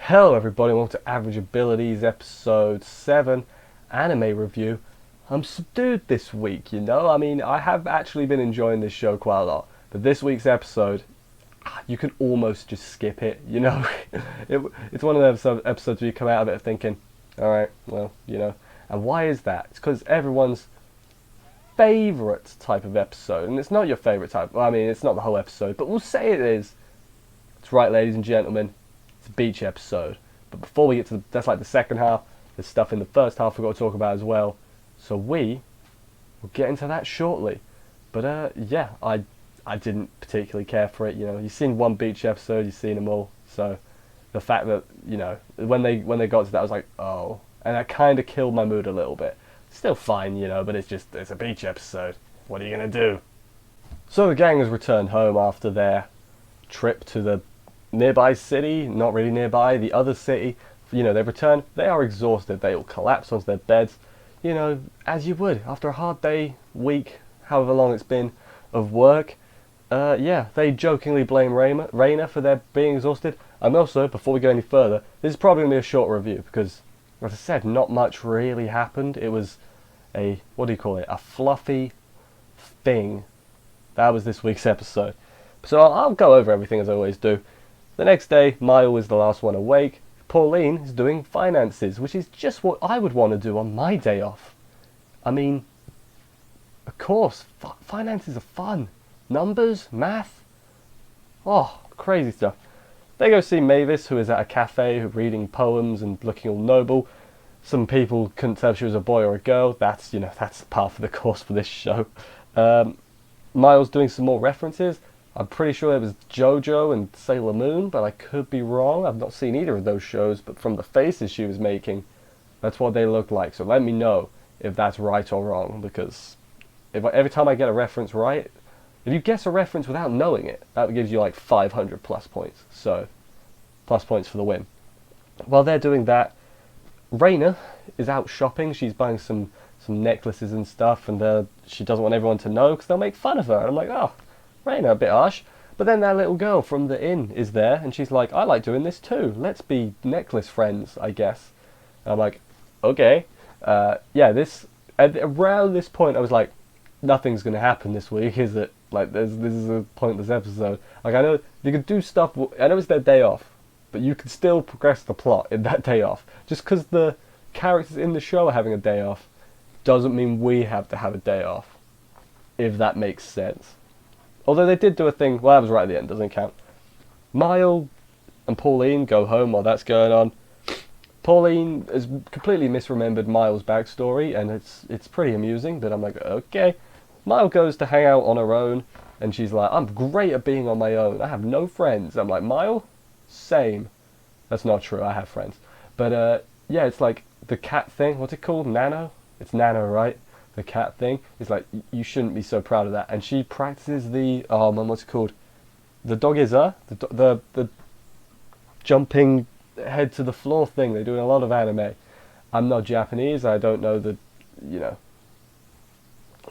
Hello everybody, welcome to Average Abilities episode 7 anime review. I'm subdued this week, I mean, I have actually been enjoying this show quite a lot, but this week's episode, you can almost just skip it. It's one of those episodes where you come out of it thinking, alright, well, and why is that? It's because everyone's favourite type of episode, and it's not your favourite type. Well, I mean, it's not the whole episode, but we'll say it is. It's right, ladies and gentlemen. It's a beach episode. But before we get to that's like the second half. There's stuff in the first half we've got to talk about as well. So we will get into that shortly. But yeah, I didn't particularly care for it. You've seen one beach episode, you've seen them all. So the fact that when they got to that, I was like, oh, and that kind of killed my mood a little bit. Still fine, but it's a beach episode. What are you gonna do? So the gang has returned home after their trip to the nearby city, not really nearby, the other city. They've returned, they are exhausted, they all collapse onto their beds, as you would after a hard day, week, however long it's been, of work. Yeah, they jokingly blame Raina for their being exhausted. And also, before we go any further, this is probably going to be a short review because, as I said, not much really happened. It was a, what do you call it, a fluffy thing. That was this week's episode. So I'll go over everything as I always do. The next day, Mile is the last one awake. Pauline is doing finances, which is just what I would want to do on my day off. I mean, of course, finances are fun. Numbers, math, oh, crazy stuff. They go see Mavis, who is at a cafe reading poems and looking all noble. Some people couldn't tell if she was a boy or a girl. That's part of the course for this show. Miles doing some more references. I'm pretty sure it was JoJo and Sailor Moon, but I could be wrong. I've not seen either of those shows, but from the faces she was making, that's what they look like. So let me know if that's right or wrong, because every time I get a reference right, if you guess a reference without knowing it, that gives you like 500 plus points. So, plus points for the win. While they're doing that, Raina is out shopping. She's buying some necklaces and stuff, and she doesn't want everyone to know because they'll make fun of her. And I'm like, oh, Raina, a bit harsh. But then that little girl from the inn is there, and she's like, I like doing this too. Let's be necklace friends, I guess. And I'm like, okay. Yeah, around this point, I was like, nothing's going to happen this week, is it? Like, this is a pointless episode. Like, I know you could do stuff, I know it's their day off, but you could still progress the plot in that day off. Just because the characters in the show are having a day off doesn't mean we have to have a day off, if that makes sense. Although they did do a thing, well, that was right at the end, doesn't count. Mile and Pauline go home while that's going on. Pauline has completely misremembered Miles' backstory, and it's pretty amusing, but I'm like, okay. Mile goes to hang out on her own, and she's like, I'm great at being on my own. I have no friends. I'm like, Mile? Same. That's not true, I have friends. But, yeah, it's like the cat thing. What's it called? Nano? It's Nano, right? The cat thing. It's like, you shouldn't be so proud of that. And she practices the, oh man, what's it called? The dog-iza? The jumping head to the floor thing. They do in a lot of anime. I'm not Japanese. I don't know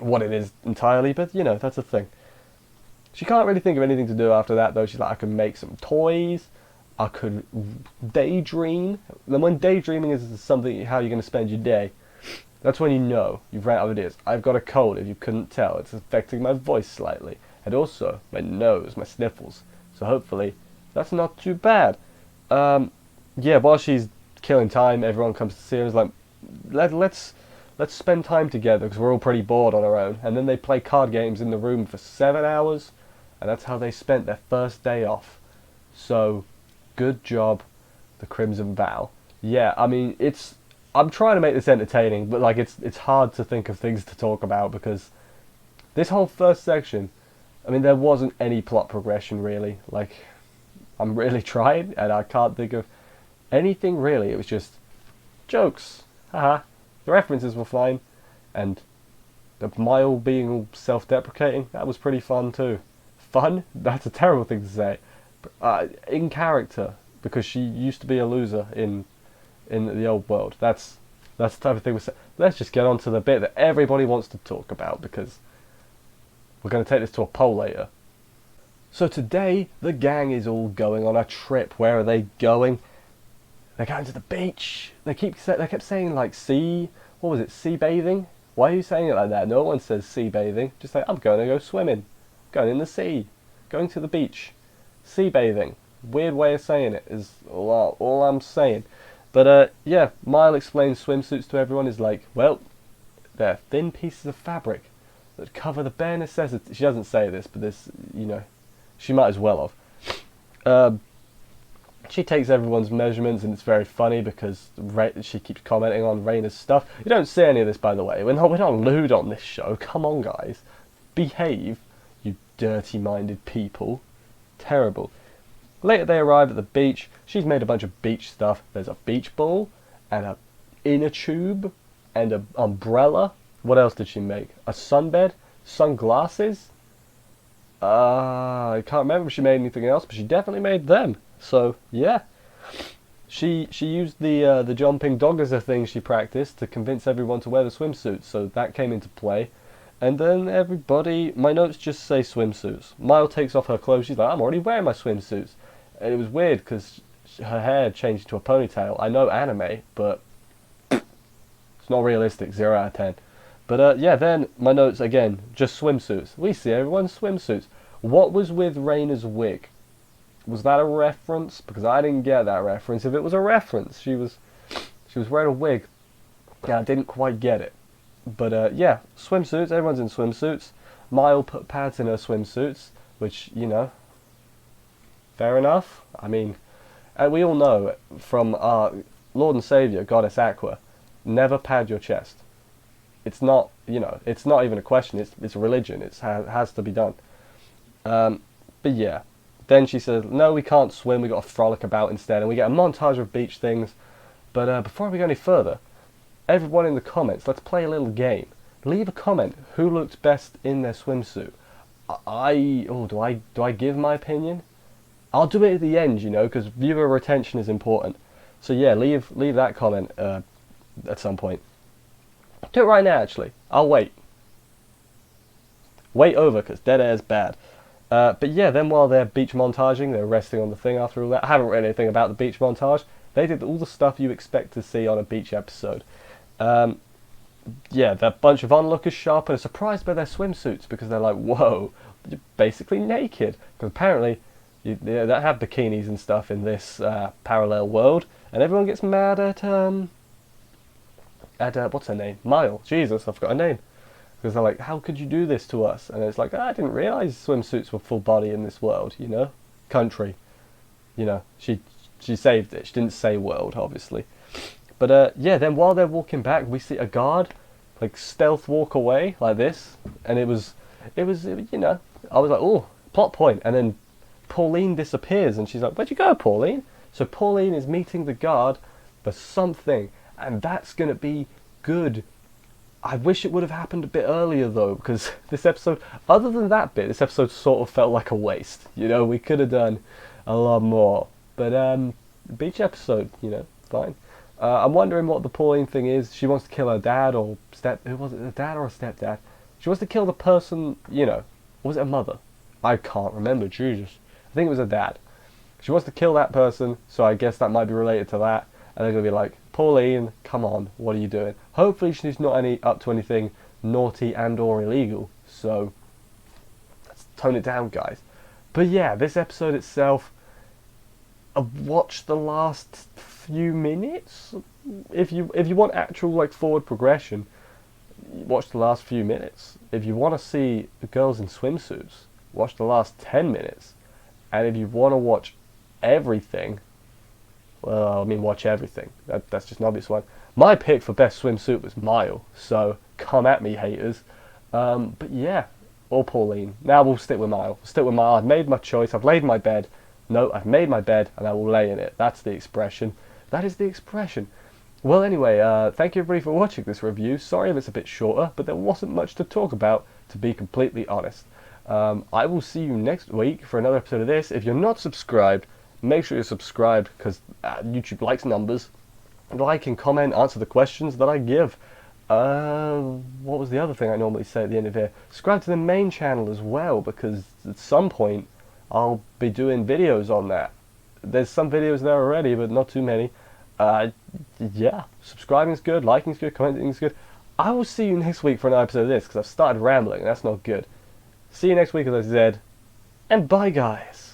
what it is entirely, but, that's a thing. She can't really think of anything to do after that, though. She's like, I could make some toys. I could daydream. Then when daydreaming is something, how you're going to spend your day, that's when you've ran out of ideas. I've got a cold, if you couldn't tell. It's affecting my voice slightly. And also, my nose, my sniffles. So hopefully, that's not too bad. Yeah, while she's killing time, everyone comes to see her and is like, let's spend time together, because we're all pretty bored on our own. And then they play card games in the room for 7 hours. And that's how they spent their first day off. So, good job, the Crimson Vow. Yeah, I mean, I'm trying to make this entertaining, but like it's hard to think of things to talk about because this whole first section, I mean, there wasn't any plot progression really. Like, I'm really trying, and I can't think of anything really. It was just jokes, haha. The references were fine, and the Mile being all self-deprecating, that was pretty fun too. Fun? That's a terrible thing to say. In character, because she used to be a loser in the old world. That's the type of thing. Let's just get on to the bit that everybody wants to talk about, because we're going to take this to a poll later. So today, the gang is all going on a trip. Where are they going? They're going to the beach. They kept saying like sea. What was it? Sea bathing. Why are you saying it like that? No one says sea bathing. Just say I'm going to go swimming, going in the sea, going to the beach, sea bathing. Weird way of saying it is all I'm saying. But yeah, Mile explains swimsuits to everyone is like, well, they're thin pieces of fabric that cover the bare necessities. She doesn't say this, but this, you know, she might as well have. She takes everyone's measurements, and it's very funny because she keeps commenting on Raina's stuff. You don't see any of this, by the way. We're not lewd on this show. Come on, guys. Behave, you dirty-minded people. Terrible. Later they arrive at the beach. She's made a bunch of beach stuff. There's a beach ball, and a inner tube, and an umbrella. What else did she make? A sunbed? Sunglasses? I can't remember if she made anything else, but she definitely made them. So yeah, she used the jumping dogger thing she practiced to convince everyone to wear the swimsuits. So that came into play, and then everybody. My notes just say swimsuits. Mile takes off her clothes. She's like, I'm already wearing my swimsuits, and it was weird because her hair changed to a ponytail. I know anime, but it's not realistic. 0 out of 10. But yeah, then my notes again, just swimsuits. We see everyone's swimsuits. What was with Raina's wig? Was that a reference? Because I didn't get that reference. If it was a reference, she was wearing a wig. Yeah, I didn't quite get it. But yeah, swimsuits. Everyone's in swimsuits. Mile put pads in her swimsuits, which, you know, fair enough. I mean, we all know from our Lord and Saviour, Goddess Aqua, never pad your chest. It's not, you know, it's not even a question. It's a religion. It has to be done. But yeah. Then she says, no, we can't swim, we got to frolic about instead, and we get a montage of beach things. But before we go any further, everyone in the comments, let's play a little game. Leave a comment, who looked best in their swimsuit? Do I give my opinion? I'll do it at the end, you know, because viewer retention is important. So yeah, leave that comment at some point. Do it right now, actually. I'll wait. Wait over, because dead air's bad. But yeah, then while they're beach montaging, they're resting on the thing after all that. I haven't read anything about the beach montage. They did all the stuff you expect to see on a beach episode. Yeah, that bunch of onlookers show up and are surprised by their swimsuits because they're like, whoa, you're basically naked. Because apparently, they have bikinis and stuff in this parallel world. And everyone gets mad at what's her name? Mile. Jesus, I've got a name. Because they're like, how could you do this to us? And it's like, I didn't realise swimsuits were full body in this world, you know? Country. You know, she saved it. She didn't say world, obviously. But yeah, then while they're walking back, we see a guard, like, stealth walk away, like this. And it was you know, I was like, oh, plot point. And then Pauline disappears, and she's like, where'd you go, Pauline? So Pauline is meeting the guard for something, and that's going to be good. I wish it would have happened a bit earlier though, because this episode, other than that bit, this episode sort of felt like a waste. You know, we could have done a lot more. But beach episode, you know, fine. I'm wondering what the Pauline thing is. She wants to kill her dad or who was it, a dad or a stepdad? She wants to kill the person, you know, or was it a mother? I can't remember, Jesus. I think it was a dad. She wants to kill that person, so I guess that might be related to that. And they're going to be like, Pauline, come on, what are you doing? Hopefully she's not up to anything naughty and or illegal. So, let's tone it down, guys. But yeah, this episode itself, watch the last few minutes. If you want actual like forward progression, watch the last few minutes. If you want to see the girls in swimsuits, watch the last 10 minutes. And if you want to watch everything, well, I mean, watch everything. That's just an obvious one. My pick for best swimsuit was Mile, so come at me, haters. But yeah, or Pauline. Now we'll stick with Mile. Stick with Mile. I've made my choice. I've laid my bed. No, I've made my bed, and I will lay in it. That's the expression. That is the expression. Well, anyway, thank you everybody for watching this review. Sorry if it's a bit shorter, but there wasn't much to talk about, to be completely honest. I will see you next week for another episode of this. If you're not subscribed, make sure you're subscribed, because YouTube likes numbers. Like and comment, answer the questions that I give. What was the other thing I normally say at the end of here? Subscribe to the main channel as well, because at some point I'll be doing videos on that. There's some videos there already, but not too many. Yeah, subscribing's good, liking's good, commenting's good. I will see you next week for another episode of this because I've started rambling and that's not good. See you next week, as I said, and bye, guys.